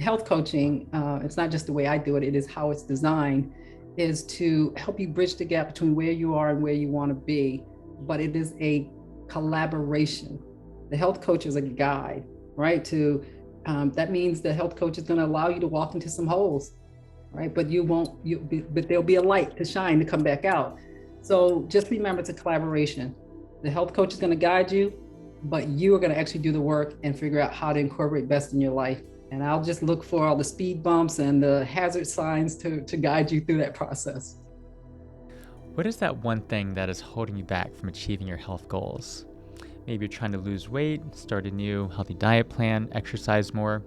health coaching, it's not just the way I do it, it is how it's designed, is to help you bridge the gap between where you are and where you want to be. But it is a collaboration. The health coach is a guide, right? That means the health coach is going to allow you to walk into some holes, right? But but there'll be a light to shine to come back out. So just remember, it's a collaboration. The health coach is going to guide you, but you are going to actually do the work and figure out how to incorporate best in your life. And I'll just look for all the speed bumps and the hazard signs to guide you through that process. What is that one thing that is holding you back from achieving your health goals? Maybe you're trying to lose weight, start a new healthy diet plan, exercise more.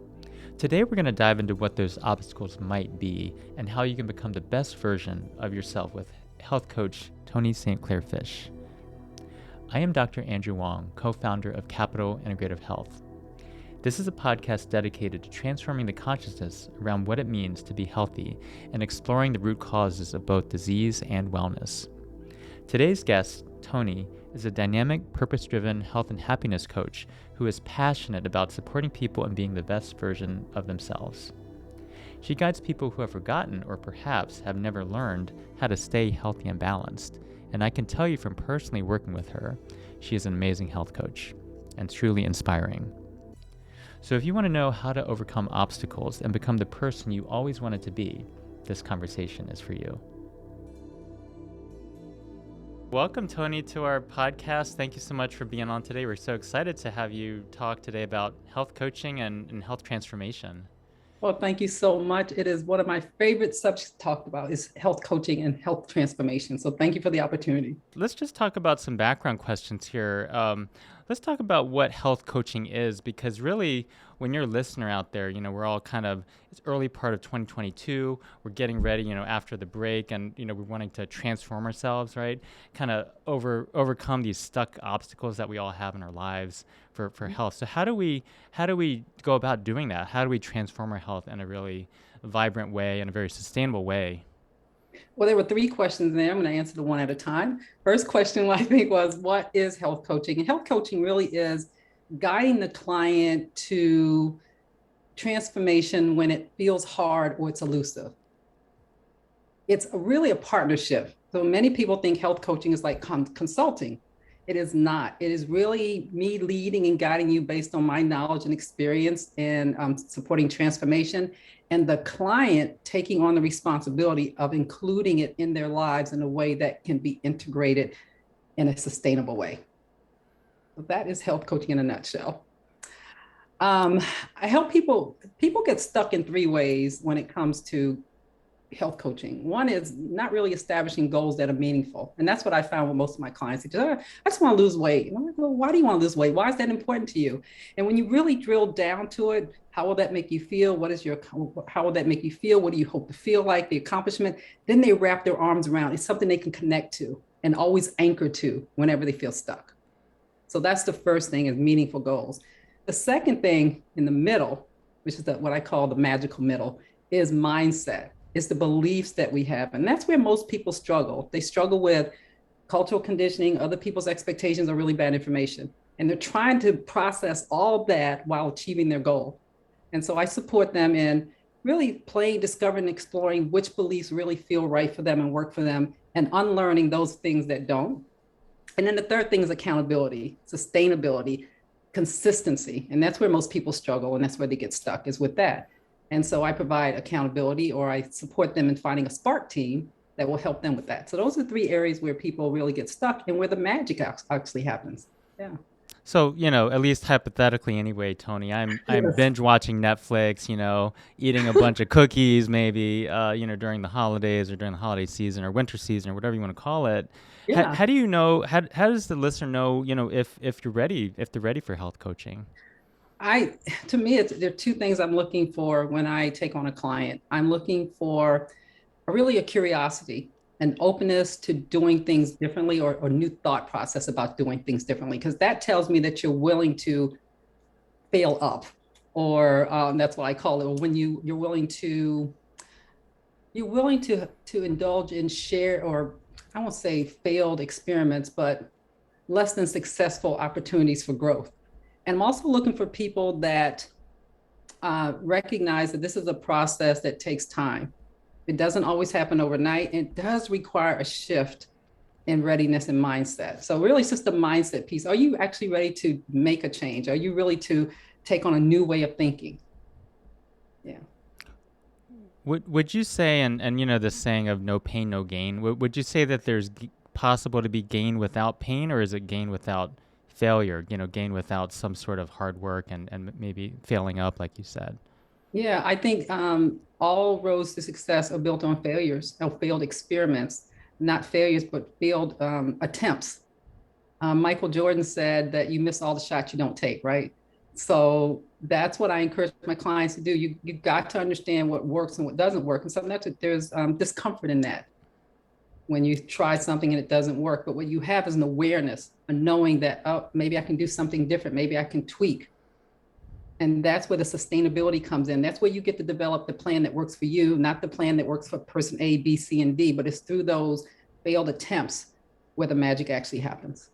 Today we're going to dive into what those obstacles might be and how you can become the best version of yourself with health coach Toni St. Clair-Fish. I am Dr. Andrew Wong, co-founder of Capital Integrative Health. This is a podcast dedicated to transforming the consciousness around what it means to be healthy and exploring the root causes of both disease and wellness. Today's guest, Toni, is a dynamic, purpose-driven health and happiness coach who is passionate about supporting people and being the best version of themselves. She guides people who have forgotten or perhaps have never learned how to stay healthy and balanced. And I can tell you from personally working with her, she is an amazing health coach and truly inspiring. So if you want to know how to overcome obstacles and become the person you always wanted to be, this conversation is for you. Welcome, Toni, to our podcast. Thank you so much for being on today. We're so excited to have you talk today about health coaching and health transformation. Well, thank you so much. It is one of my favorite subjects to talk about is health coaching and health transformation. So thank you for the opportunity. Let's just talk about some background questions here. Let's talk about what health coaching is, because really, when you're a listener out there, we're all it's early part of 2022. We're getting ready, after the break, and, we're wanting to transform ourselves, right? Kind of overcome these stuck obstacles that we all have in our lives for health. So how do we go about doing that? How do we transform our health in a really vibrant way and a very sustainable way? Well, there were three questions there. I'm going to answer them one at a time. First question, I think, was what is health coaching? And health coaching really is guiding the client to transformation when it feels hard or it's elusive. It's really a partnership. So many people think health coaching is like consulting. It is not. It is really me leading and guiding you based on my knowledge and experience and supporting transformation, and the client taking on the responsibility of including it in their lives in a way that can be integrated in a sustainable way. So that is health coaching in a nutshell. I help people get stuck in three ways when it comes to health coaching. One is not really establishing goals that are meaningful. And that's what I found with most of my clients. They just, I just want to lose weight. And I'm like, well, why do you want to lose weight? Why is that important to you? And when you really drill down to it, how will that make you feel? How will that make you feel? What do you hope to feel like, the accomplishment? Then they wrap their arms around. It's something they can connect to and always anchor to whenever they feel stuck. So that's the first thing, is meaningful goals. The second thing in the middle, which is what I call the magical middle, is mindset. It's the beliefs that we have. And that's where most people struggle. They struggle with cultural conditioning, other people's expectations are really bad information. And they're trying to process all that while achieving their goal. And so I support them in really playing, discovering, exploring which beliefs really feel right for them and work for them, and unlearning those things that don't. And then the third thing is accountability, sustainability, consistency. And that's where most people struggle. And that's where they get stuck, is with that. And so I provide accountability, or I support them in finding a spark team that will help them with that. So those are three areas where people really get stuck and where the magic actually happens. Yeah. So, at least hypothetically anyway, Toni, I'm binge watching Netflix, eating a bunch of cookies maybe, during the holidays or during the holiday season or winter season or whatever you want to call it. Yeah. How do you know, how does the listener know, if they're ready for health coaching? To me, there are two things I'm looking for when I take on a client. I'm looking for a curiosity, an openness to doing things differently, or new thought process about doing things differently, because that tells me that you're willing to fail up, or that's what I call it. Or when you're willing to indulge in share, or I won't say failed experiments, but less than successful opportunities for growth. And I'm also looking for people that recognize that this is a process that takes time. It doesn't always happen overnight. It does require a shift in readiness and mindset. So really it's just the mindset piece. Are you actually ready to make a change? Are you really to take on a new way of thinking? Yeah. Would you say, and you know, the saying of no pain, no gain, would you say that there's possible to be gain without pain, or is it gain without failure, you know, gain without some sort of hard work and maybe failing up, like you said? Yeah, I think all roads to success are built on failures or failed experiments, not failures, but failed attempts. Michael Jordan said that you miss all the shots you don't take, right? So that's what I encourage my clients to do. You've got to understand what works and what doesn't work. And sometimes there's discomfort in that when you try something and it doesn't work. But what you have is an awareness, a knowing that, oh, maybe I can do something different. Maybe I can tweak. And that's where the sustainability comes in. That's where you get to develop the plan that works for you, not the plan that works for person A, B, C, and D, but it's through those failed attempts where the magic actually happens.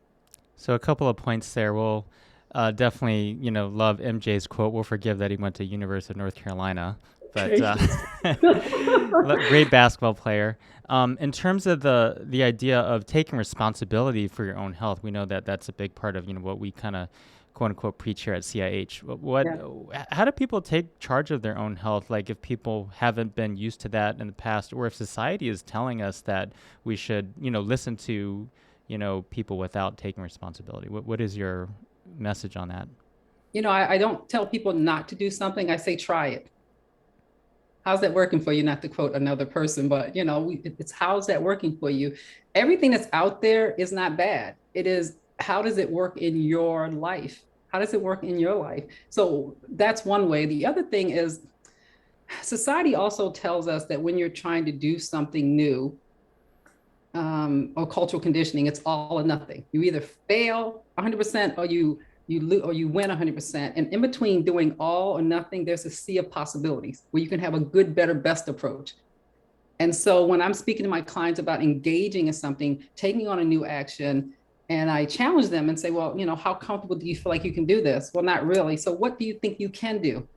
So a couple of points there. We'll definitely, you know, love MJ's quote. We'll forgive that he went to University of North Carolina, but great basketball player. In terms of the idea of taking responsibility for your own health, we know that that's a big part of, you know, what we kind of quote unquote preach here at CIH. How do people take charge of their own health? Like if people haven't been used to that in the past, or if society is telling us that we should, you know, listen to, you know, people without taking responsibility. What is your message on that? You know, I don't tell people not to do something. I say, try it. How's that working for you? Not to quote another person, but you know, it's how's that working for you? Everything that's out there is not bad. It is, how does it work in your life? How does it work in your life? So that's one way. The other thing is society also tells us that when you're trying to do something new, or cultural conditioning, it's all or nothing. You either fail 100% or you win 100%. And in between doing all or nothing, there's a sea of possibilities where you can have a good, better, best approach. And so when I'm speaking to my clients about engaging in something, taking on a new action, and I challenge them and say, well, you know, how comfortable do you feel like you can do this? Well, not really. So what do you think you can do?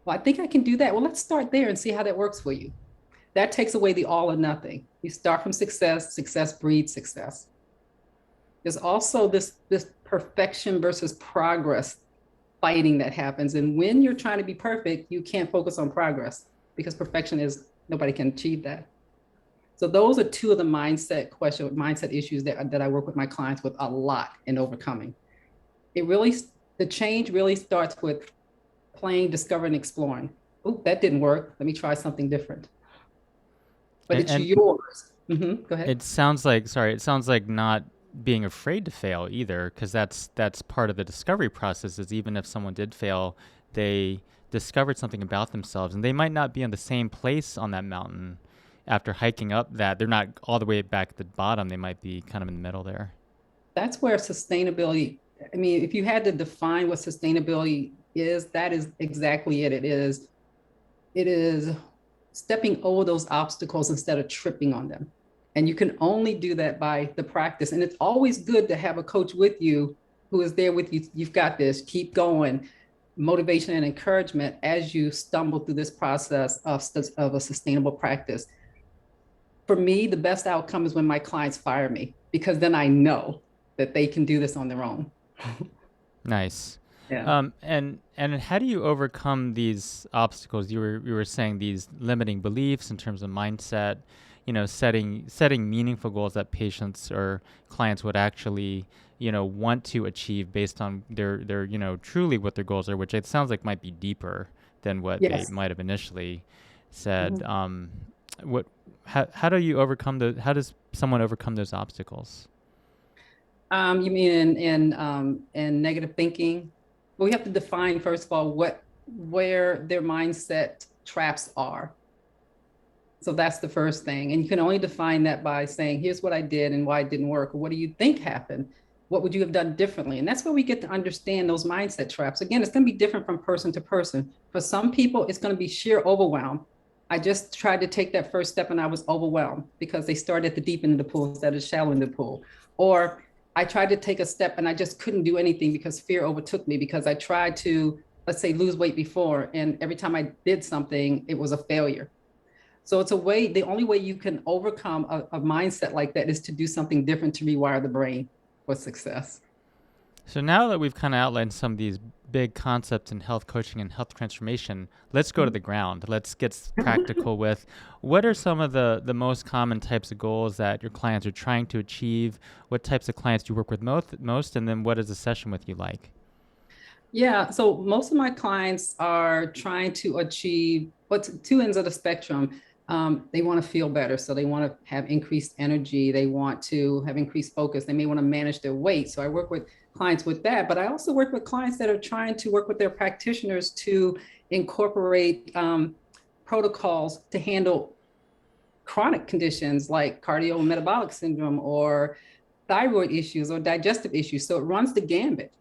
Well, I think I can do that. Well, let's start there and see how that works for you. That takes away the all or nothing. You start from success. Success breeds success. There's also this perfection versus progress fighting that happens. And when you're trying to be perfect, you can't focus on progress because perfection is, nobody can achieve that. So those are two of the mindset issues that I work with my clients with a lot in overcoming. The change really starts with playing, discovering, exploring. Oh, that didn't work. Let me try something different. But it's yours. Mm-hmm. Go ahead. It sounds like not being afraid to fail either, because that's part of the discovery process. Is even if someone did fail, they discovered something about themselves, and they might not be in the same place on that mountain after hiking up that. They're not all the way back at the bottom. They might be kind of in the middle there. That's where sustainability, I mean, if you had to define what sustainability is, that is exactly it. It is stepping over those obstacles instead of tripping on them. And you can only do that by the practice. And it's always good to have a coach with you who is there with you. You've got this, keep going, motivation and encouragement as you stumble through this process of a sustainable practice. For me, the best outcome is when my clients fire me, because then I know that they can do this on their own. Nice. Yeah. And how do you overcome these obstacles? You were saying these limiting beliefs in terms of mindset, you know, setting meaningful goals that patients or clients would actually, you know, want to achieve based on their you know, truly what their goals are, which it sounds like might be deeper than what they might have initially said. Mm-hmm. How do you overcome how does someone overcome those obstacles? You mean in negative thinking? Well, we have to define, first of all, where their mindset traps are. So that's the first thing. And you can only define that by saying, here's what I did and why it didn't work. Or what do you think happened? What would you have done differently? And that's where we get to understand those mindset traps. Again, it's going to be different from person to person. For some people, it's going to be sheer overwhelm. I just tried to take that first step and I was overwhelmed because they started at the deep end of the pool instead of shallow in the pool. Or I tried to take a step and I just couldn't do anything because fear overtook me, because I tried to let's say, lose weight before, and every time I did something, it was a failure. So it's a way, the only way you can overcome a mindset like that is to do something different to rewire the brain for success. So now that we've kind of outlined some of these big concepts in health coaching and health transformation, let's go to the ground. Let's get practical with what are some of the most common types of goals that your clients are trying to achieve? What types of clients do you work with most? And then what is a session with you like? Yeah, so most of my clients are trying to achieve what's two ends of the spectrum. They want to feel better, so they want to have increased energy. They want to have increased focus. They may want to manage their weight. So I work with clients with that, but I also work with clients that are trying to work with their practitioners to incorporate protocols to handle chronic conditions like cardiometabolic syndrome or thyroid issues or digestive issues. So it runs the gambit.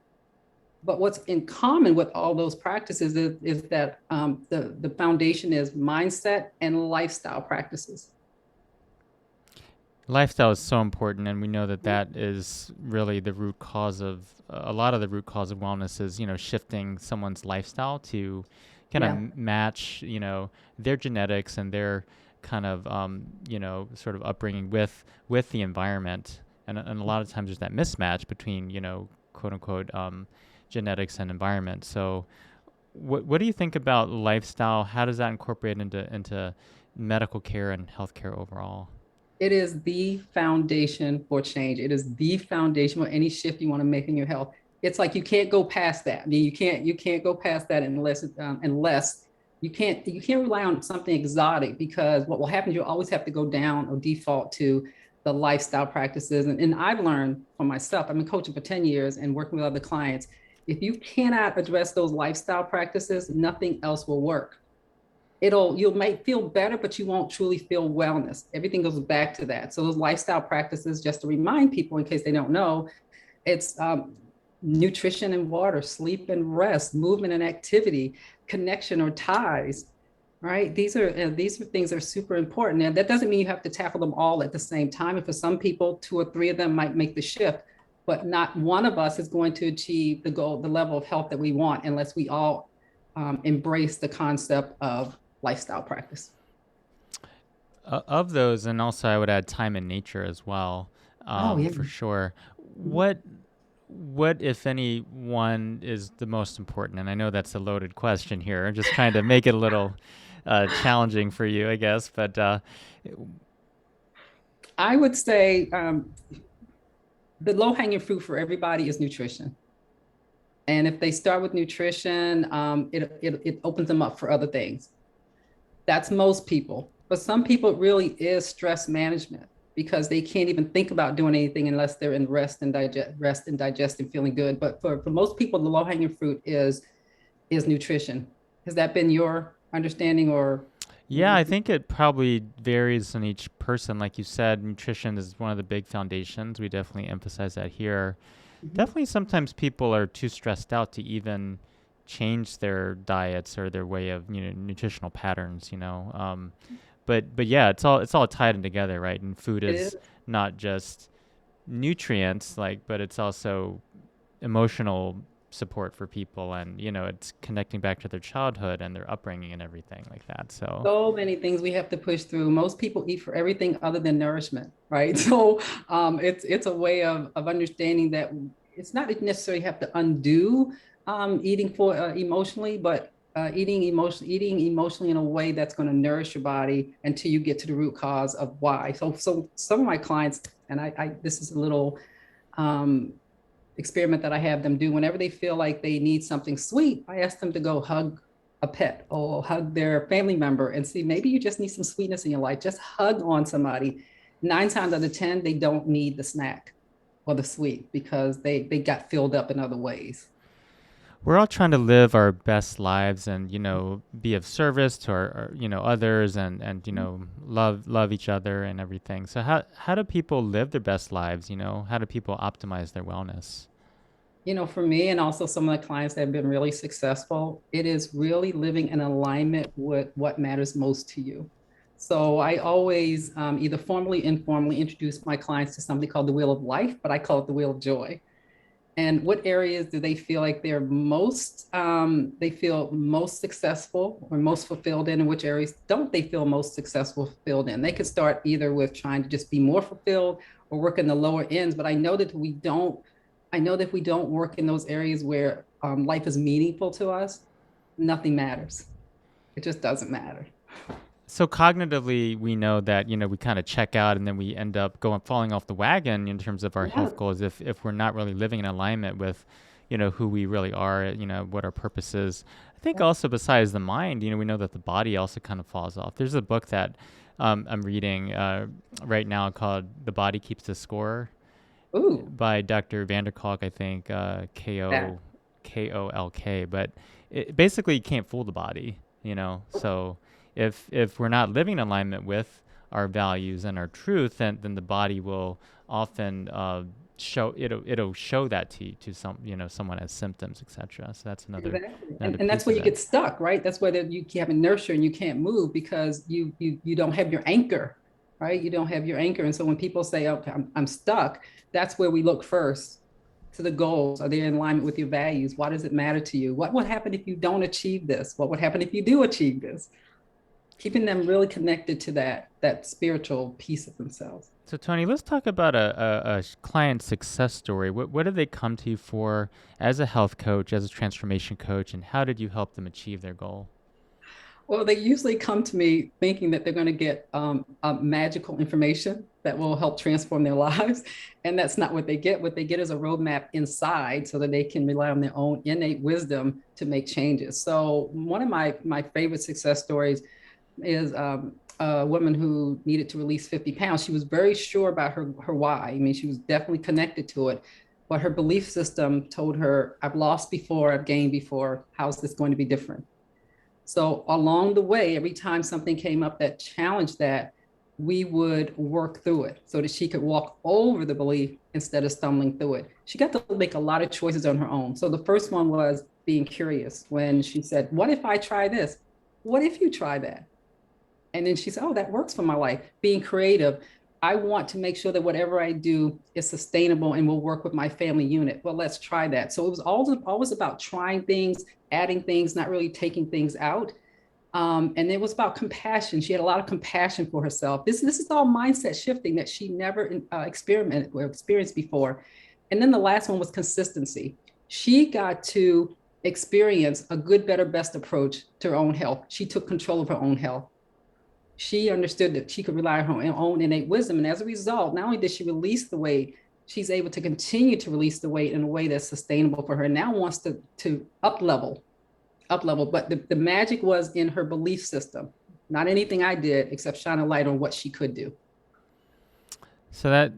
But what's in common with all those practices is that the foundation is mindset and lifestyle practices. Lifestyle is so important, and we know that that is really the root cause of a lot of the root cause of wellness is, shifting someone's lifestyle to kind Yeah. of match, their genetics and their kind of, sort of upbringing with the environment. And a lot of times there's that mismatch between, quote unquote, genetics and environment. So what do you think about lifestyle? How does that incorporate into medical care and healthcare overall? It is the foundation for change. It is the foundation for any shift you want to make in your health. It's like you can't go past that. I mean, you can't go past that unless you can't rely on something exotic, because what will happen is you'll always have to go down or default to the lifestyle practices. And I've learned for myself, I've been coaching for 10 years and working with other clients. If you cannot address those lifestyle practices, nothing else will work. You might feel better, but you won't truly feel wellness. Everything goes back to that. So those lifestyle practices, just to remind people in case they don't know, it's nutrition and water, sleep and rest, movement and activity, connection or ties. Right? These are things that are super important. And that doesn't mean you have to tackle them all at the same time. And for some people, two or three of them might make the shift, but not one of us is going to achieve the goal, the level of health that we want, unless we all embrace the concept of lifestyle practice. Of those, and also I would add time in nature as well, Oh, yeah. for sure. What, if any, one is the most important? And I know that's a loaded question here. I'm just trying to make it a little challenging for you, I guess. But I would say the low hanging fruit for everybody is nutrition. And if they start with nutrition, it opens them up for other things. That's most people. But some people, it really is stress management, because they can't even think about doing anything unless they're in rest and digest and feeling good. But for most people, the low hanging fruit is nutrition. Has that been your understanding or? yeah, I think it probably varies on each person. Like you said, nutrition is one of the big foundations. We definitely emphasize that here. Mhm. Definitely sometimes people are too stressed out to even change their diets or their way of, nutritional patterns. But yeah, it's all tied in together, right? And food It is is. not just nutrients, like, but it's also emotional support for people, and it's connecting back to their childhood and their upbringing and everything like that. So So many things we have to push through. Most people eat for everything other than nourishment, right? So it's a way of understanding that it's not necessarily have to undo eating for emotionally, but eating emotionally in a way that's going to nourish your body until you get to the root cause of why. So some of my clients, and I this is a little um, experiment that I have them do. Whenever they feel like they need something sweet, I ask them to go hug a pet or hug their family member and see, maybe you just need some sweetness in your life. Just hug on somebody. 9 times out of 10, they don't need the snack or the sweet, because they got filled up in other ways. we're all trying to live our best lives and be of service to our others, and love each other and everything. So how do people live their best lives? How do people optimize their wellness? For me and also some of the clients that have been really successful, it is really living in alignment with what matters most to you. So I always either formally, informally introduce my clients to something called the wheel of life, but I call it the wheel of joy. and what areas do they feel like they're they feel most successful or most fulfilled in, and which areas don't they feel most successful fulfilled in. They could start either with trying to just be more fulfilled or work in the lower ends, but I know that if we don't work in those areas where life is meaningful to us, nothing matters. It just doesn't matter. So cognitively, we know that, we kind of check out and then we end up falling off the wagon in terms of our Yeah. health goals if we're not really living in alignment with, who we really are, what our purpose is. I think also besides the mind, we know that the body also kind of falls off. There's a book that I'm reading right now called The Body Keeps the Score Ooh, by Dr. Vanderkolk, I think, that. Kolk, but it basically you can't fool the body. So if we're not living in alignment with our values and our truth, then the body will often it'll show that to someone as symptoms, etc. So that's Exactly. another And that's piece where of you it. get stuck, right? That's where you have inertia and you can't move because you don't have your anchor, right? You don't have your anchor. And so when people say, okay, I'm stuck, that's where we look first to the goals. Are they in alignment with your values? Why does it matter to you? What would happen if you don't achieve this? What would happen if you do achieve this? Keeping them really connected to that spiritual piece of themselves. So Tony, let's talk about a client success story. What did they come to you for as a health coach, as a transformation coach, and how did you help them achieve their goal? Well, they usually come to me thinking that they're going to get magical information that will help transform their lives. And that's not what they get. What they get is a roadmap inside so that they can rely on their own innate wisdom to make changes. So, one of my favorite success stories is a woman who needed to release 50 pounds. She was very sure about her why. I mean, she was definitely connected to it. But her belief system told her, I've lost before, I've gained before. How's this going to be different? So along the way, every time something came up that challenged that, we would work through it so that she could walk over the belief instead of stumbling through it. She got to make a lot of choices on her own. So the first one was being curious when she said, what if I try this? What if you try that? And then she said, oh, that works for my life. Being creative. I want to make sure that whatever I do is sustainable and will work with my family unit. Well, let's try that. So it was always about trying things, adding things, not really taking things out. And it was about compassion. She had a lot of compassion for herself. This is all mindset shifting that she never experimented or experienced before. And then the last one was consistency. She got to experience a good, better, best approach to her own health. She took control of her own health. She understood that she could rely on her own innate wisdom. And as a result, not only did she release the weight, she's able to continue to release the weight in a way that's sustainable for her. Now wants to up level. But the magic was in her belief system, not anything I did except shine a light on what she could do. So that,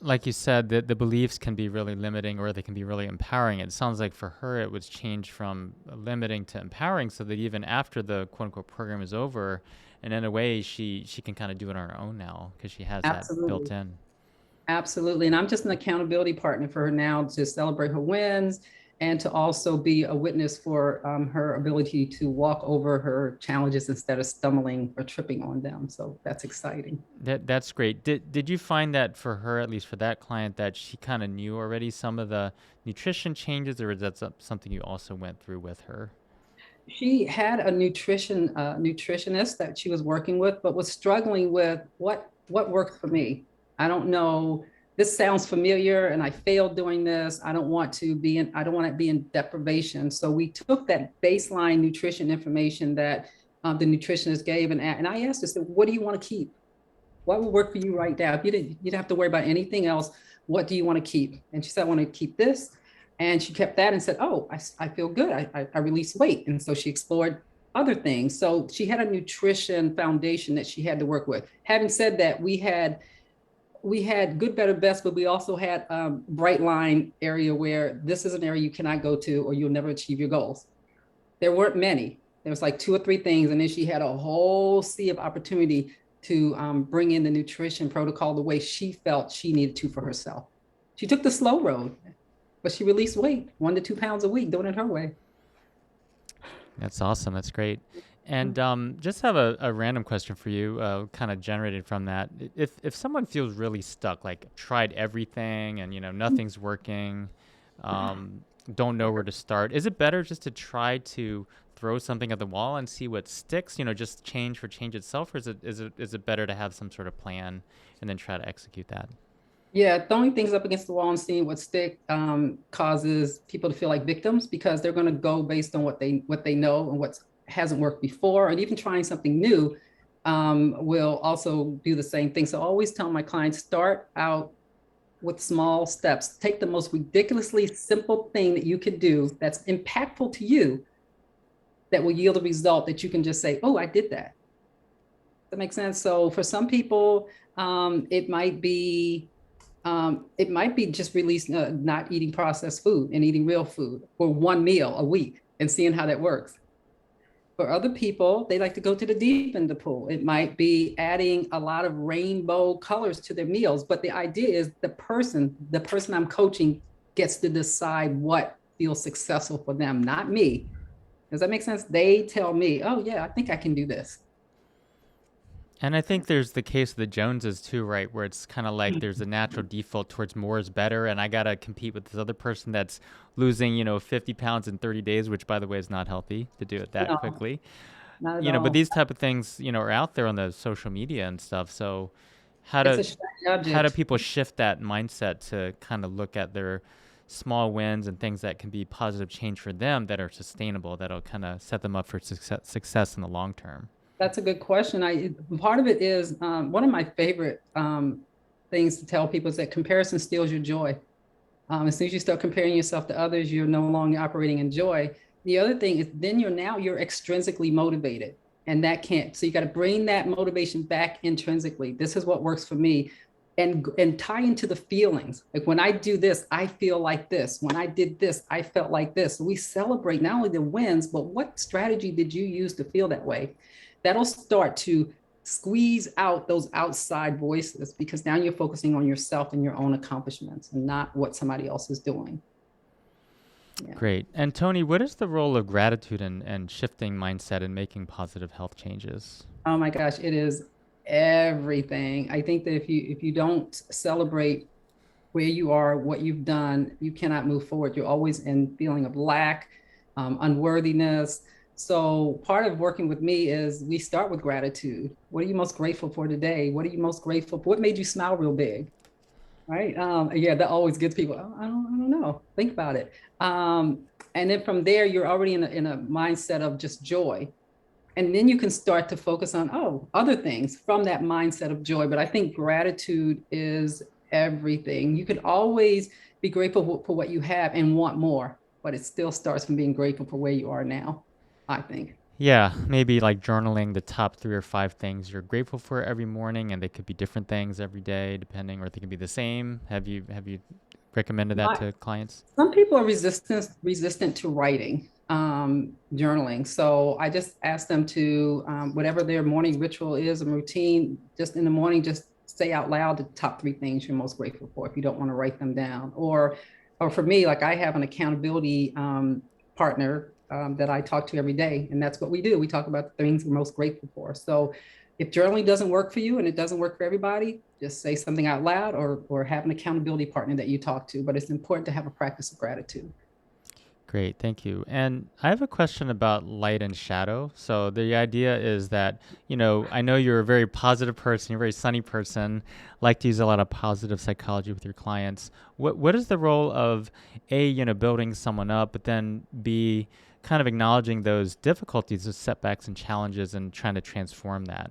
like you said, the beliefs can be really limiting or they can be really empowering. It sounds like for her it was changed from limiting to empowering, so that even after the quote unquote program is over, and in a way she can kind of do it on her own now because she has that built Absolutely. in. Absolutely. And I'm just an accountability partner for her now to celebrate her wins and to also be a witness for her ability to walk over her challenges instead of stumbling or tripping on them. So that's exciting. That's great. Did you find that for her, at least for that client, that she kind of knew already some of the nutrition changes, or is that something you also went through with her? She had a nutritionist that she was working with, but was struggling with what worked for me. I don't know. This sounds familiar, and I failed doing this. I don't want to be in deprivation. So we took that baseline nutrition information that the nutritionist gave, and I asked her, said, what do you want to keep? What will work for you right now? If you didn't have to worry about anything else, what do you want to keep? And she said, I want to keep this. And she kept that and said, oh, I feel good. I release weight. And so she explored other things. So she had a nutrition foundation that she had to work with. Having said that, we had good, better, best, but we also had bright line area where this is an area you cannot go to or you'll never achieve your goals. There weren't many. There was like two or three things. And then she had a whole sea of opportunity to bring in the nutrition protocol the way she felt she needed to for herself. She took the slow road, but she released weight, 1 to 2 pounds a week, doing it her way. That's awesome. That's great. And just have a random question for you, kind of generated from that. If someone feels really stuck, like tried everything and nothing's working, don't know where to start. Is it better just to try to throw something at the wall and see what sticks, just change for change itself, or is it better to have some sort of plan and then try to execute that? Yeah, throwing things up against the wall and seeing what stick causes people to feel like victims because they're going to go based on what they know and what hasn't worked before, and even trying something new will also do the same thing. So I always tell my clients start out with small steps. Take the most ridiculously simple thing that you can do that's impactful to you that will yield a result that you can just say, "Oh, I did that." That makes sense. So for some people, it might be just releasing not eating processed food and eating real food for one meal a week and seeing how that works. For other people, they like to go to the deep end of the pool. It might be adding a lot of rainbow colors to their meals, but the idea is the person I'm coaching gets to decide what feels successful for them, not me. Does that make sense? They tell me, "Oh yeah, I think I can do this." And I think there's the case of the Joneses too, right? Where it's kind of like there's a natural default towards more is better, and I gotta compete with this other person that's losing, 50 pounds in 30 days, which by the way is not healthy to do it that No, quickly. not at But all. these type of things, are out there on the social media and stuff. So how It's a do shiny how do object. people shift that mindset to kind of look at their small wins and things that can be positive change for them that are sustainable, that'll kind of set them up for success in the long term? That's a good question. Part of it is one of my favorite things to tell people is that comparison steals your joy. As soon as you start comparing yourself to others, you're no longer operating in joy. The other thing is then you're extrinsically motivated, and that can't. So you got to bring that motivation back intrinsically. This is what works for me, and tie into the feelings. Like when I do this, I feel like this. When I did this, I felt like this. So we celebrate not only the wins, but what strategy did you use to feel that way? That'll start to squeeze out those outside voices because now you're focusing on yourself and your own accomplishments and not what somebody else is doing. Yeah. Great. And Tony, what is the role of gratitude and shifting mindset and making positive health changes? Oh my gosh, it is everything. I think that if you don't celebrate where you are, what you've done, you cannot move forward. You're always in feeling of lack, unworthiness. So part of working with me is we start with gratitude. What are you most grateful for today? What are you most grateful for? What made you smile real big? Right? Yeah, that always gets people. "Oh, I don't know. Think about it." And then from there, you're already in a mindset of just joy, and then you can start to focus on other things from that mindset of joy. But I think gratitude is everything. You could always be grateful for what you have and want more, but it still starts from being grateful for where you are now, I think. Yeah, maybe like journaling the top 3 or 5 things you're grateful for every morning, and they could be different things every day, depending, or they can be the same. Have you recommended that My, to clients? some people are resistant to writing, journaling. So I just ask them to whatever their morning ritual is and routine, just in the morning, just say out loud the top 3 things you're most grateful for if you don't want to write them down. Or for me, like I have an accountability partner that I talk to every day, and that's what we do. We talk about the things we're most grateful for. So if journaling doesn't work for you and it doesn't work for everybody, just say something out loud or have an accountability partner that you talk to. But it's important to have a practice of gratitude. Great, thank you. And I have a question about light and shadow. So the idea is that, I know you're a very positive person, you're a very sunny person, like to use a lot of positive psychology with your clients. What is the role of A, building someone up, but then B, kind of acknowledging those difficulties, those setbacks and challenges and trying to transform that?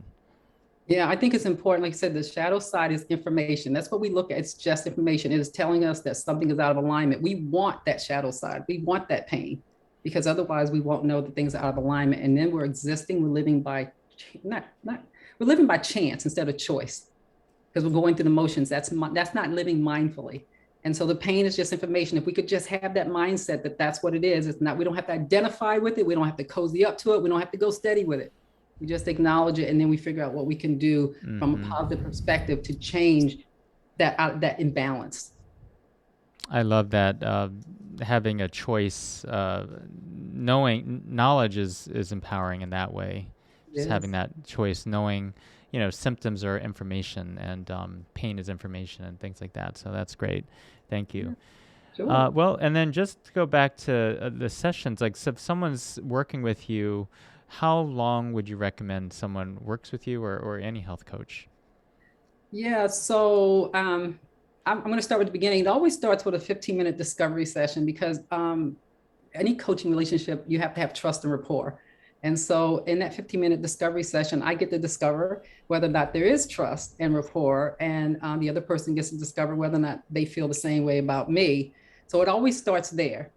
Yeah, I think it's important. Like I said, the shadow side is information. That's what we look at. It's just information. It is telling us that something is out of alignment. We want that shadow side. We want that pain because otherwise we won't know that things are out of alignment. And then we're living by not we're living by chance instead of choice because we're going through the motions. That's not living mindfully. And so the pain is just information. If we could just have that mindset that that's what it is, it's not, we don't have to identify with it. We don't have to cozy up to it. We don't have to go steady with it. We just acknowledge it, and then we figure out what we can do from a Hmm. positive perspective to change that imbalance. I love that. Having a choice, knowing knowledge is empowering in that way. It Just having is. that choice, knowing, symptoms are information and pain is information and things like that. So that's great. Thank you. Sure. Well, and then just to go back to the sessions, like so if someone's working with you, how long would you recommend someone works with you or any health coach? Yeah, so I'm going to start with the beginning. It always starts with a 15-minute discovery session because any coaching relationship, you have to have trust and rapport. And so in that 15-minute discovery session, I get to discover whether or not there is trust and rapport, and the other person gets to discover whether or not they feel the same way about me. So it always starts there.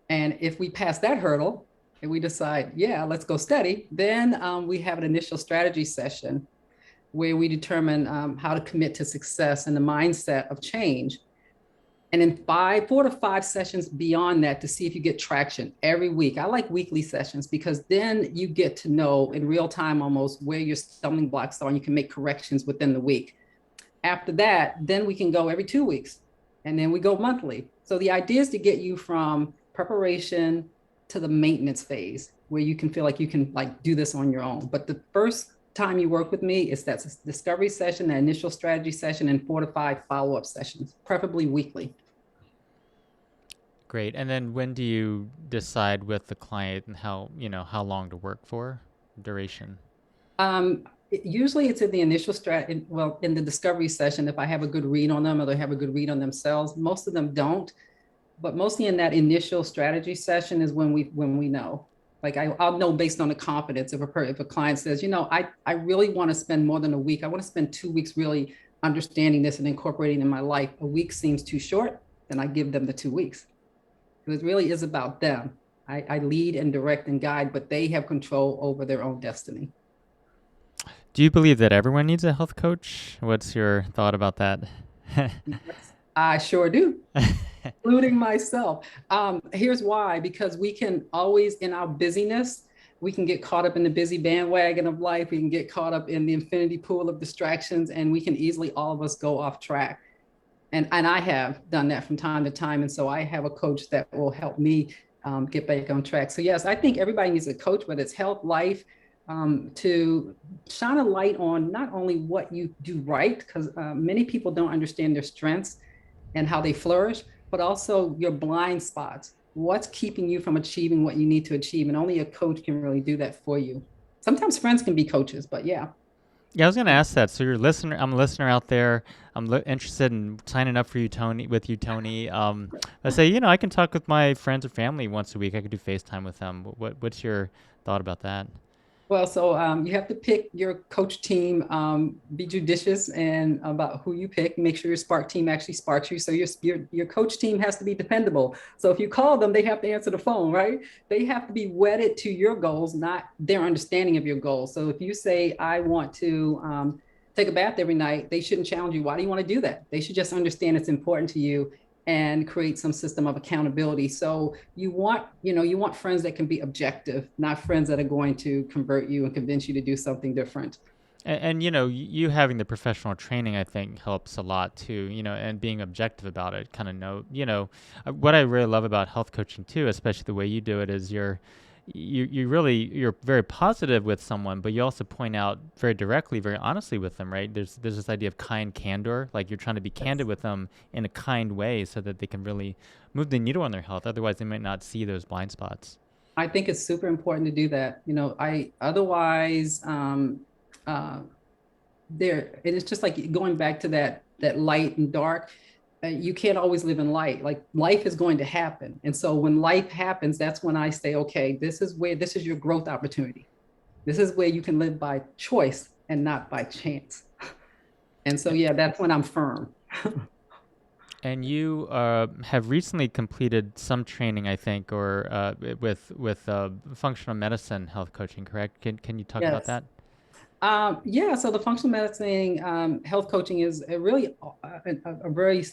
And if we pass that hurdle and we decide, yeah, let's go steady, then we have an initial strategy session where we determine how to commit to success and the mindset of change. And then 4 to 5 sessions beyond that to see if you get traction every week. I like weekly sessions because then you get to know in real time almost where your stumbling blocks are and you can make corrections within the week. After that, then we can go every 2 weeks and then we go monthly. So the idea is to get you from preparation to the maintenance phase where you can feel like you can like do this on your own. But the first time you work with me is that discovery session, the initial strategy session, and 4 to 5 follow-up sessions, preferably weekly. Great. And then when do you decide with the client and how long to work for, duration? Usually it's in the initial well, in the discovery session, if I have a good read on them or they have a good read on themselves. Most of them don't, but mostly in that initial strategy session is when we know. Like I'll know based on the confidence if a client says, I really want to spend more than a week. I want to spend 2 weeks really understanding this and incorporating in my life. A week seems too short, then I give them the 2 weeks. Because it really is about them. I lead and direct and guide, but they have control over their own destiny. Do you believe that everyone needs a health coach? What's your thought about that? Yes, I sure do, including myself. Here's why, because we can always, in our busyness, we can get caught up in the busy bandwagon of life. We can get caught up in the infinity pool of distractions, and we can easily, all of us, go off track. And I have done that from time to time. And so I have a coach that will help me get back on track. So yes, I think everybody needs a coach, whether it's health, life, to shine a light on not only what you do right, because many people don't understand their strengths and how they flourish, but also your blind spots. What's keeping you from achieving what you need to achieve? And only a coach can really do that for you. Sometimes friends can be coaches, but yeah. Yeah, I was going to ask that. So you're a listener. I'm a listener out there. I'm interested in signing up for you, Toni. With you, Toni. I say, I can talk with my friends or family once a week. I could do FaceTime with them. What's your thought about that? Well, so you have to pick your coach team. Be judicious and about who you pick. Make sure your Spark team actually sparks you. So your coach team has to be dependable. So if you call them, they have to answer the phone, right? They have to be wedded to your goals, not their understanding of your goals. So if you say, "I want to take a bath every night," they shouldn't challenge you. Why do you want to do that? They should just understand it's important to you and create some system of accountability. So you want friends that can be objective, not friends that are going to convert you and convince you to do something different. And you having the professional training, I think, helps a lot too. And being objective about it, kind of what I really love about health coaching too, especially the way you do it, is you're very positive with someone, but you also point out very directly, very honestly with them, right? There's this idea of kind candor, like you're trying to be candid with them in a kind way so that they can really move the needle on their health. Otherwise, they might not see those blind spots. I think it's super important to do that. I otherwise there it is just like going back to that light and dark. You can't always live in light. Like life is going to happen, and so when life happens, that's when I say, okay, this is your growth opportunity. This is where you can live by choice and not by chance. And so yeah, that's when I'm firm. And you have recently completed some training, I think, or with functional medicine health coaching, correct? Can you talk about Yes. that? Yeah, so the functional medicine health coaching is a really a very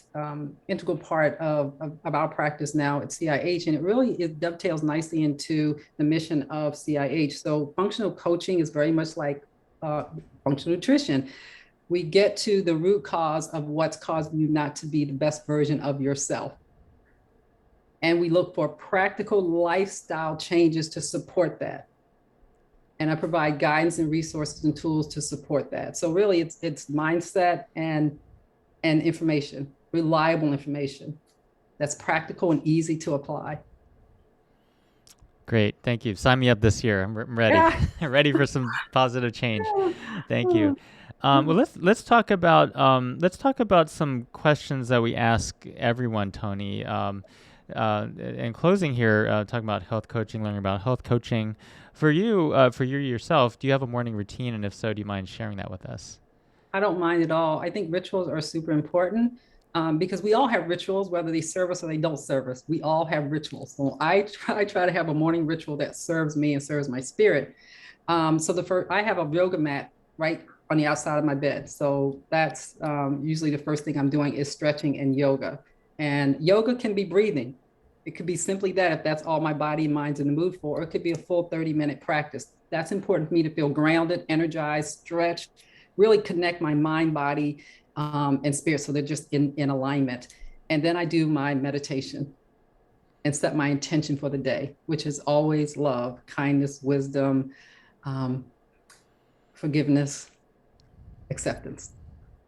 integral part of our practice now at CIH, and it dovetails nicely into the mission of CIH. So functional coaching is very much like functional nutrition. We get to the root cause of what's causing you not to be the best version of yourself. And we look for practical lifestyle changes to support that. And I provide guidance and resources and tools to support that. So really it's mindset and information, reliable information that's practical and easy to apply. Great. Thank you. Sign me up this year. I'm ready. Yeah. Ready for some positive change. Thank you. Well, let's talk about some questions that we ask everyone, Toni. In closing here, talking about health coaching, learning about health coaching. For you yourself, do you have a morning routine, and if so, do you mind sharing that with us? I don't mind at all. I think rituals are super important because we all have rituals, whether they serve us or they don't serve us. We all have rituals. So I try to have a morning ritual that serves me and serves my spirit. So the first, I have a yoga mat right on the outside of my bed. So that's usually the first thing I'm doing is stretching and yoga. And yoga can be breathing. It could be simply that if that's all my body and mind's in the mood for, or it could be a full 30-minute practice. That's important for me to feel grounded, energized, stretched, really connect my mind, body, and spirit. So they're just in alignment. And then I do my meditation and set my intention for the day, which is always love, kindness, wisdom, um, forgiveness, acceptance.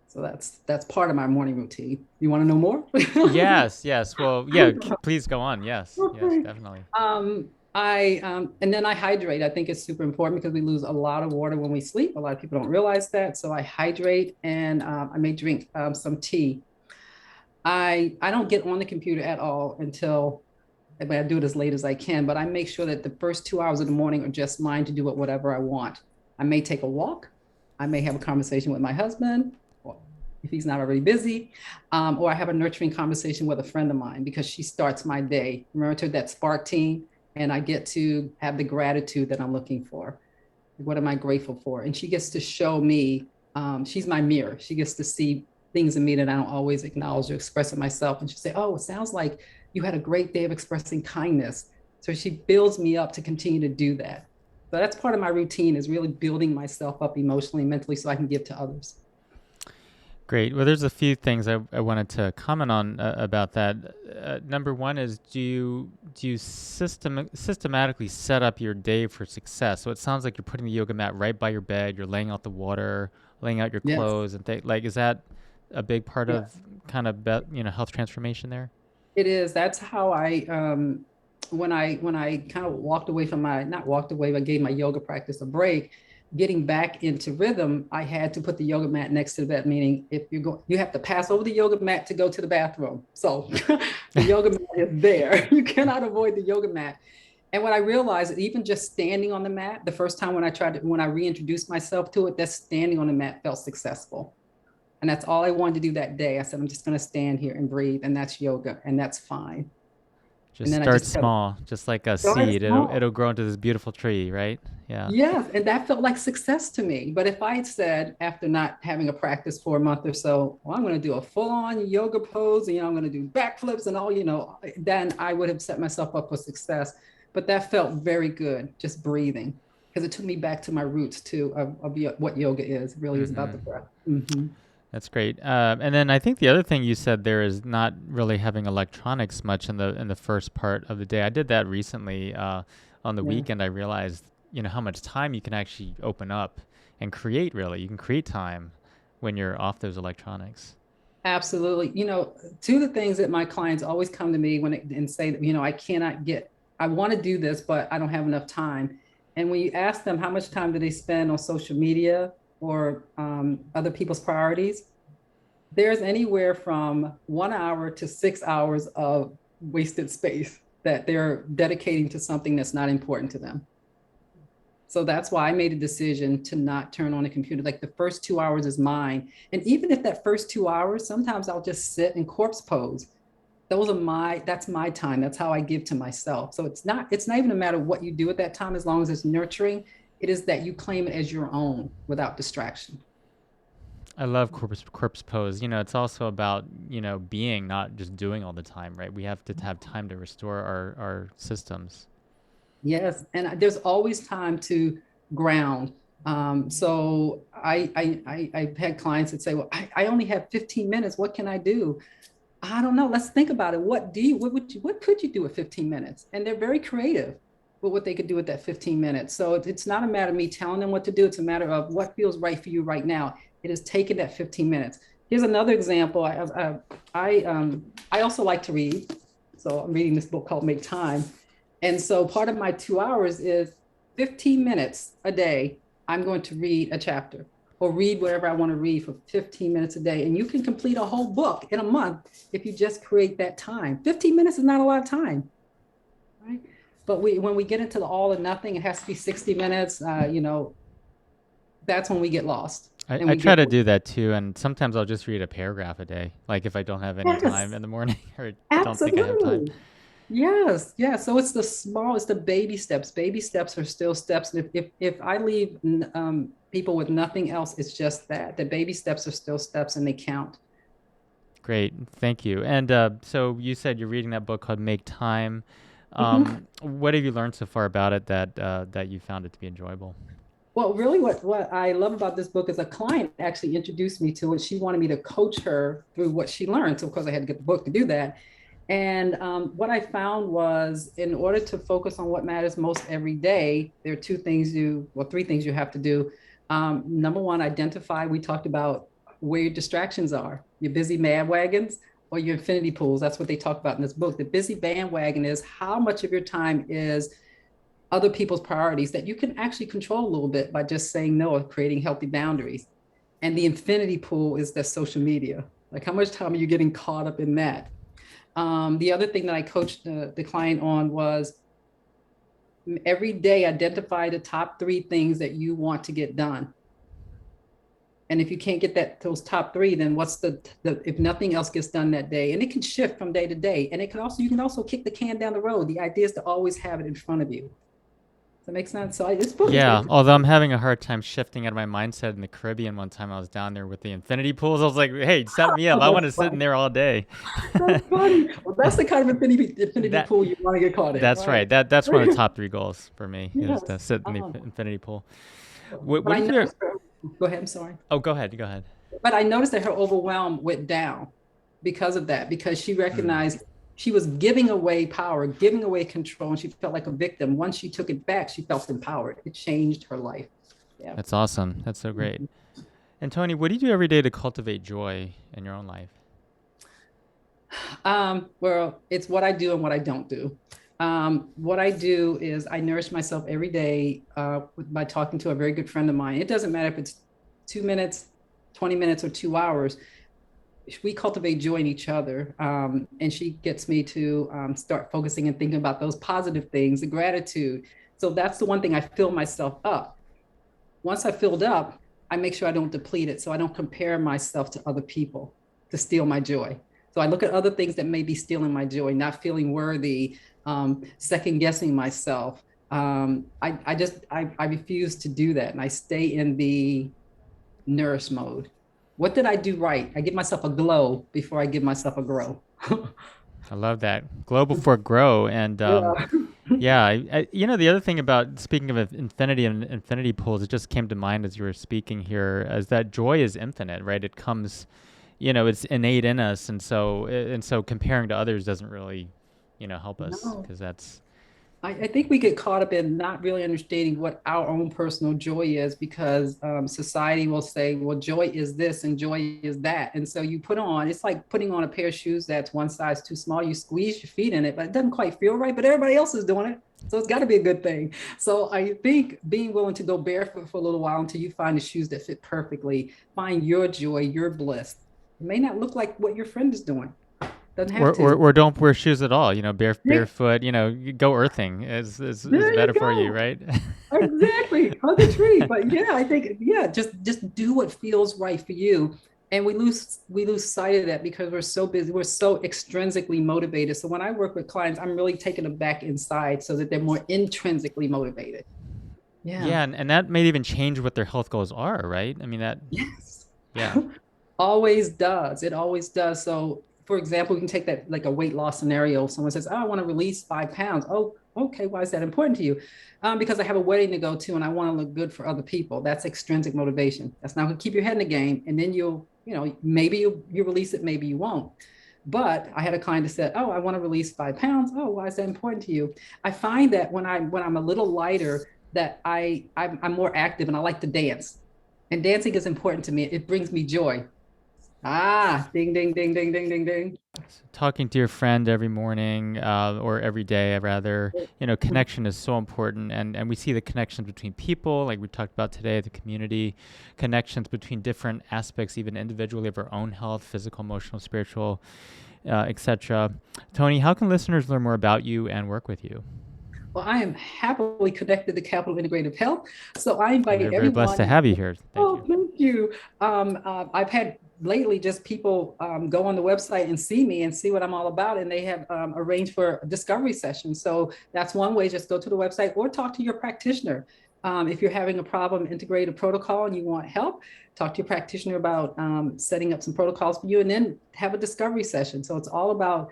So that's part of my morning routine. You want to know more? Yes, yes. Well, yeah, please go on. Yes, yes, Okay. definitely. I and then I hydrate. I think it's super important because we lose a lot of water when we sleep. A lot of people don't realize that. So I hydrate and I may drink some tea. I don't get on the computer at all until I do it as late as I can, but I make sure that the first 2 hours of the morning are just mine to do it whatever I want. I may take a walk. I may have a conversation with my husband, or if he's not already busy, or I have a nurturing conversation with a friend of mine because she starts my day. Remember to that spark team, and I get to have the gratitude that I'm looking for. What am I grateful for? And she gets to show me, she's my mirror. She gets to see things in me that I don't always acknowledge or express it myself. And she'll say, oh, it sounds like you had a great day of expressing kindness. So she builds me up to continue to do that. So that's part of my routine is really building myself up emotionally and mentally so I can give to others. Great. Well, there's a few things I wanted to comment on about that. Number one is do you systematically set up your day for success? So it sounds like you're putting the yoga mat right by your bed. You're laying out the water, laying out your Yes. clothes, and like is that a big part of Yes. kind of health transformation there? It is. That's how when I kind of walked away from my not walked away, but gave my yoga practice a break, getting back into rhythm, I had to put the yoga mat next to the bed, meaning if you go, you have to pass over the yoga mat to go to the bathroom. So the yoga mat is there. You cannot avoid the yoga mat. And what I realized, is even just standing on the mat, the first time when I reintroduced myself to it, that standing on the mat felt successful. And that's all I wanted to do that day. I said, I'm just going to stand here and breathe. And that's yoga. And that's fine. And Just then I start just kept small, just like a going seed. It'll small. grow into this beautiful tree, right? Yeah. Yes. And that felt like success to me. But if I had said, after not having a practice for a month or so, well, I'm going to do a full on yoga pose and I'm going to do backflips and all, then I would have set myself up for success. But that felt very good, just breathing, because it took me back to my roots too of what yoga is. It really is about the Mm-hmm. breath. Hmm. That's great. And then I think the other thing you said there is not really having electronics much in the first part of the day. I did that recently on the Yeah. weekend. I realized how much time you can actually open up and create. Really, you can create time when you're off those electronics. Absolutely. Two of the things that my clients always come to me and say that, I want to do this, but I don't have enough time. And when you ask them how much time do they spend on social media or other people's priorities, there's anywhere from 1 hour to 6 hours of wasted space that they're dedicating to something that's not important to them. So that's why I made a decision to not turn on a computer. Like the first 2 hours is mine. And even if that first 2 hours, sometimes I'll just sit in corpse pose. That's my time. That's how I give to myself. So it's not even a matter of what you do at that time, as long as it's nurturing. It is that you claim it as your own without distraction. I love corpse pose. It's also about being, not just doing all the time, right? We have to have time to restore our systems. Yes, and there's always time to ground. So I've had clients that say, "Well, I only have 15 minutes. What can I do?" I don't know. Let's think about it. What could you do with 15 minutes? And they're very creative with what they could do with that 15 minutes. So it's not a matter of me telling them what to do. It's a matter of what feels right for you right now. It is taking that 15 minutes. Here's another example. I also like to read. So I'm reading this book called Make Time. And so part of my 2 hours is 15 minutes a day. I'm going to read a chapter or read whatever I want to read for 15 minutes a day. And you can complete a whole book in a month if you just create that time. 15 minutes is not a lot of time, right? But when we get into the all or nothing, it has to be 60 minutes. That's when we get lost. And I we try get, to do that too, and sometimes I'll just read a paragraph a day, like if I don't have any time yes, in the morning or don't think I have time. absolutely. Yes, yeah. So it's the small, it's the baby steps. Baby steps are still steps. And if I leave people with nothing else, it's just that the baby steps are still steps and they count. Great, thank you. And so you said you're reading that book called Make Time. Mhm. What have you learned so far about it that you found it to be enjoyable? Well, really, what I love about this book is a client actually introduced me to it. She wanted me to coach her through what she learned. So, of course, I had to get the book to do that. And what I found was in order to focus on what matters most every day, there are three things you have to do. Number one, identify, we talked about where your distractions are, your busy mad wagons or your infinity pools. That's what they talk about in this book. The busy bandwagon is how much of your time is other people's priorities that you can actually control a little bit by just saying no or creating healthy boundaries. And the infinity pool is the social media. Like how much time are you getting caught up in that? The other thing that I coached the client on was every day identify the top three things that you want to get done. And if you can't get those top three, then what's the if nothing else gets done that day? And it can shift from day to day. And you can also kick the can down the road. The idea is to always have it in front of you. Does that make sense? So this book is Yeah, great. although I'm having a hard time shifting out of my mindset in the Caribbean. One time I was down there with the infinity pools. I was like, "Hey, set me up. Oh, I want that's to sit in funny. there all day." That's funny. Well, that's the kind of infinity that pool you want to get caught in, that's right? right. That's one of the top three goals for me is to Yes. sit in the infinity pool. But What I did you? noticed go ahead, I'm sorry. Oh, go ahead. Go ahead. But I noticed that her overwhelm went down because of that, because she Mm, recognized she was giving away power, giving away control, and she felt like a victim. Once she took it back, she felt empowered. It changed her life. Yeah. that's awesome. That's so great. And Tony, what do you do every day to cultivate joy in your own life? Well, it's what I do and what I don't do. What I do is I nourish myself every day by talking to a very good friend of mine. It doesn't matter if it's 2 minutes, 20 minutes, or 2 hours. We cultivate joy in each other. And she gets me to start focusing and thinking about those positive things, the gratitude. So that's the one thing I fill myself up. Once I filled up, I make sure I don't deplete it. So I don't compare myself to other people to steal my joy. So I look at other things that may be stealing my joy, not feeling worthy, second guessing myself. I refuse to do that. And I stay in the nourish mode. What did I do right? I give myself a glow before I give myself a grow. I love that. Glow before grow. And Yeah. yeah, the other thing about speaking of infinity and infinity pools, it just came to mind as you were speaking here, is that joy is infinite, right? It comes, it's innate in us, and so comparing to others doesn't really, help us No, because that's I think we get caught up in not really understanding what our own personal joy is because society will say, well, joy is this and joy is that. And so it's like putting on a pair of shoes that's one size too small. You squeeze your feet in it, but it doesn't quite feel right, but everybody else is doing it. So it's got to be a good thing. So I think being willing to go barefoot for a little while until you find the shoes that fit perfectly, find your joy, your bliss. It may not look like what your friend is doing. Doesn't or, have or to. or don't wear shoes at all. Yeah, Barefoot. Go earthing is there you better for you, go. right? Exactly. Hug a tree. But yeah, I think, yeah, just do what feels right for you. And we lose sight of that because we're so busy, we're so extrinsically motivated. So when I work with clients, I'm really taking them back inside so that they're more intrinsically motivated. Yeah. Yeah, and that may even change what their health goals are, right? I mean that. Yes. Yeah. Always does. It always does. So, for example, we can take that like a weight loss scenario. Someone says, oh, I want to release 5 pounds. Oh, okay. Why is that important to you? Because I have a wedding to go to and I want to look good for other people. That's extrinsic motivation. That's not going to keep your head in the game. And then maybe you release it, maybe you won't. But I had a client that said, oh, I want to release 5 pounds. Oh, why is that important to you? I find that when I'm a little lighter, that I'm more active and I like to dance. And dancing is important to me. It brings me joy. Ah, ding, ding, ding, ding, ding, ding, ding. Talking to your friend every morning or every day, rather, connection is so important. And we see the connections between people, like we talked about today, the community, connections between different aspects, even individually of our own health, physical, emotional, spiritual, etc. Toni, how can listeners learn more about you and work with you? Well, I am happily connected to Capital Integrative Health. So I invite We're very blessed to everyone. have you here. Thank Oh, you. thank you. I've had lately just people go on the website and see me and see what I'm all about. And they have arranged for a discovery session. So that's one way, just go to the website or talk to your practitioner. If you're having a problem, integrate a protocol and you want help, talk to your practitioner about setting up some protocols for you and then have a discovery session. So it's all about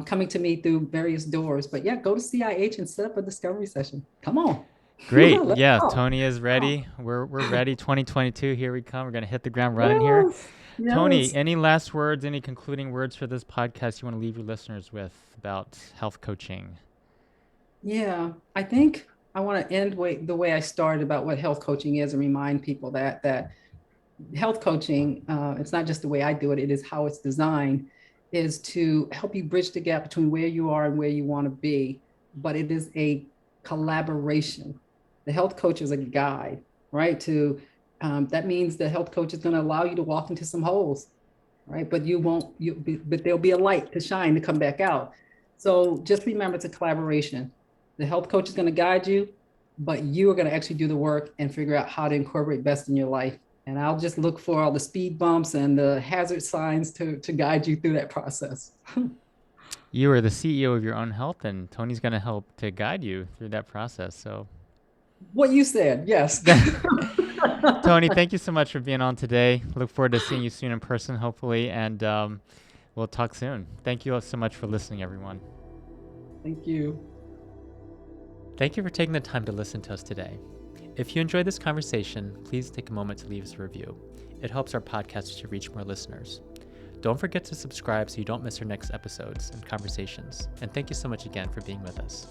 coming to me through various doors. But yeah, go to CIH and set up a discovery session. Come on. Great. Let's Yeah, talk. Toni is ready. We're ready. 2022, here we come. We're going to hit the ground running here. Yes, Toni, yes. any last words, any concluding words for this podcast you want to leave your listeners with about health coaching? Yeah, I think I want to end the way I started about what health coaching is and remind people that health coaching, it's not just the way I do it, it is how it's designed, is to help you bridge the gap between where you are and where you want to be. But it is a collaboration. The health coach is a guide, right? That means the health coach is going to allow you to walk into some holes, right? But but there'll be a light to shine to come back out. So just remember, it's a collaboration. The health coach is going to guide you, but you are going to actually do the work and figure out how to incorporate best in your life. And I'll just look for all the speed bumps and the hazard signs to guide you through that process. You are the CEO of your own health, and Toni's going to help to guide you through that process. So, What you said, yes. Toni, thank you so much for being on today. Look forward to seeing you soon in person, hopefully, and we'll talk soon. Thank you all so much for listening, everyone. Thank you. Thank you for taking the time to listen to us today. If you enjoyed this conversation, please take a moment to leave us a review. It helps our podcast to reach more listeners. Don't forget to subscribe so you don't miss our next episodes and conversations. And thank you so much again for being with us.